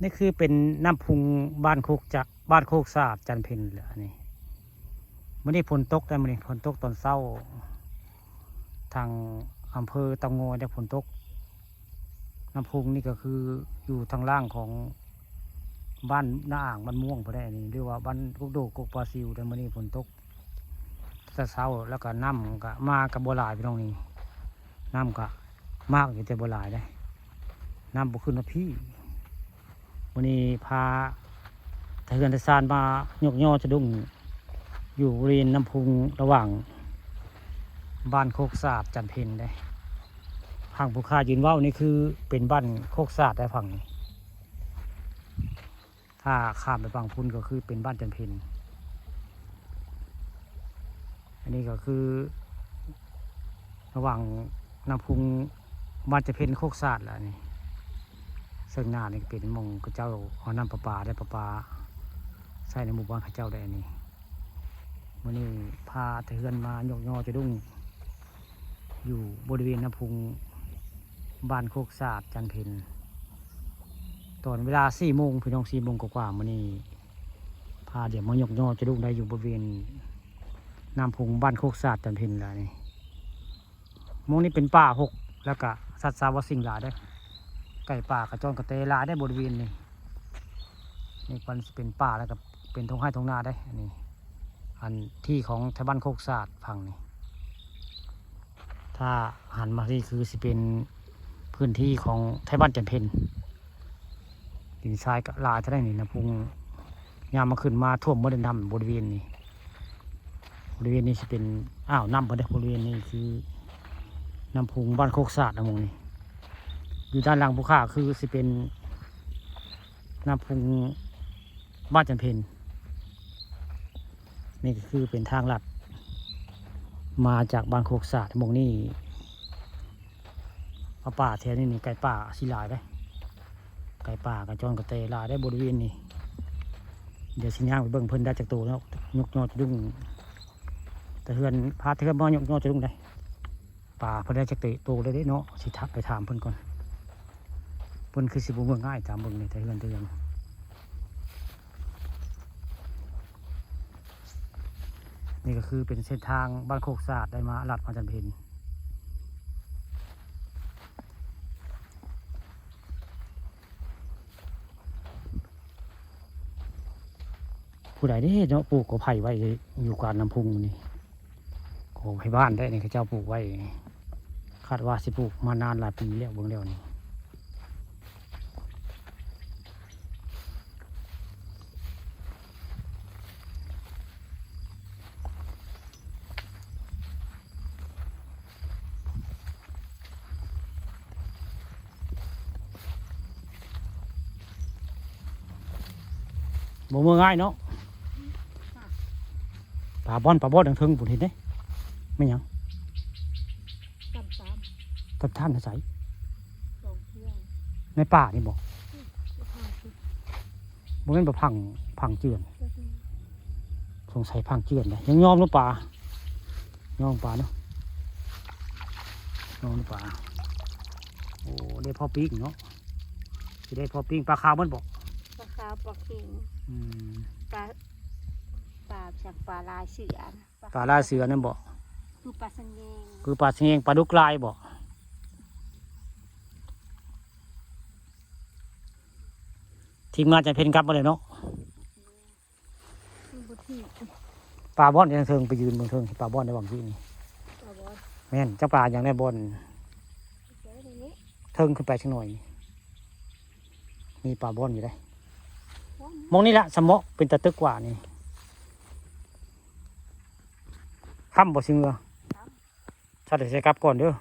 นี่คือเป็นน้ำพุงบ้านโคกจะบ้านโคกสะอาดจันเพ็ญเหรอนี่มื่อนี้ฝนตกได้มื่อนี้ฝนตกตอนเช้าทางอำเภอเตางอยได้ฝนตกน้ำพุงนี่ก็คืออยู่ทางล่างของบ้านหน้าอ่างบ้านม่วงพอได้นี่เรียกว่าบ้านกุกโดกกปลาซิวได้มื่อนี้ฝนตกแต่เช้าแล้วก็น้ำก็มากับบัวลายพี่น้องนี่น้ำก็มากอยู่แต่บัวลายได้น้ำบุขึ้นนะพี่วันนี้พาทหารทหารมายกย่อจะดุ้งอยู่บริเวณน้ำพุงระหว่างบ้านโคกสะอาดจันเพ็ญได้พังภูคายืนว่าวนี่คือเป็นบ้านโคกสะอาดได้ฝั่งนี้ถ้าข้ามไปฝั่งพุนก็คือเป็นบ้านจันเพ็ญอันนี้ก็คือระหว่างน้ำพุงบ้านจันเพ็ญโคกสะอาดแหละนี่ซึ่งหน้านี่เป็นมงข้าเจ้าเอาน้ำประปาได้ประปาใส่ในหมู่บ้านข้าเจ้าได้นี่วันนี้พาทหารมายกย่อจะดุ้งอยู่บริเวณน้ำพุงบ้านโคกสะอาดจันเพ็ญตอนเวลา4 โมงพี่น้อง4 โมงกว่าๆวันนี้พาเดี๋ยวมายกย่อจะดุ้งได้อยู่บริเวณน้ำพุงบ้านโคกสะอาดจันเพ็ญแล้วนี่มงนี้เป็นป่าหกแล้วก็สัตว์สาวสิ่งหลายได้ไก่ป่ากระจรกระเตลาได้บริเวณนี้นี่มันเป็นป่าแล้วก็เป็นทงให้ทงนาได้อันนี้อันที่ของชาวบ้านโคกสะอาดฝั่งนี้ถ้าหันมาที่คือสิเป็นพื้นที่ของไทยบ้านจันเพ็ญดินทรายก็ลายเท่าไรนี่นะพุงยามมาขึ้นมาท่วมมดน้ำบริเวณนี้จะเป็นน้ำพอได้บริเวณนี้คือน้ำพุงบ้านโคกสะอาดนะมงนี้อยู่ด้านหลังภูเขาคือสิเป็นน้ำพุงบ้านจันเพ็ญนี่ก็คือเป็นทางลัดมาจากบ้านโคกสะอาดมงนี้ป่าแถวนี้นี่ไก่ป่าสิลายได้ไก่ป่ากระจรกระเตลายได้บริเวณนี้เดี๋ยวสิย่างไปเบิ่งเพิ่นได้จากตัวแล้วยกยอจะดุ้งแต่เฮือนพาเทือนมายกยอจะดุ้งได้ป่าเพิ่นได้จากตัวเลยได้เนาะสิทักไปถามเพิ่นก่อนเพิ่นคือสิบ่เมืองง่ายตามเบิ่งนี่แต่เฮือนนี่ก็คือเป็นเส้นทางบ้านโคกสะอาดได้มาลัดมาจันเพ็ญผู้ใดได้เนาะปลูกกอไผ่ไว้อยู่กลางน้ำพุงนี่กอไผ่บ้านได้นี่เขาเจ้าปลูกไว้คาดว่าสิปลูกมานานหลายปีแล้วเบิ่งแล้วนี่บ่เมื่อง่ายเนาะป่าบอนดังเทิงปุ่นเห็นได้ไม่ยังตับท่านใส่ในป่านี่บอกบ่แม่นบ่พังเจือนสงสัยพังเจือนเลยยังยอมหรือป่ายอมป่าเนาะยอมหรือป่าโอ้ได้พอปิ้งเนาะสิได้พอปิ้งปลาขาวมันบอกปลาขาวปลาเค็งปลาจากปลาลายเสือปลาลายเสือนั่นบอกคือปลาสังเงงปลาดุกลายบอกทีมงานจะเพ่นกลับมาเลยเนาะปลาบอนยังเทิงไปยืนบนเทิงปลาบอนในวังที่นี่แม่นเจ้าปลาอย่างในบอนเทิงขึ้นไปสักหน่อยมีปลาบอนอยู่ได้มองนี่ละสมอเป็นตะตึกกว่านี่ค่ำบ่ซิงเหรอชาติใส่กลับก่อนเด้อ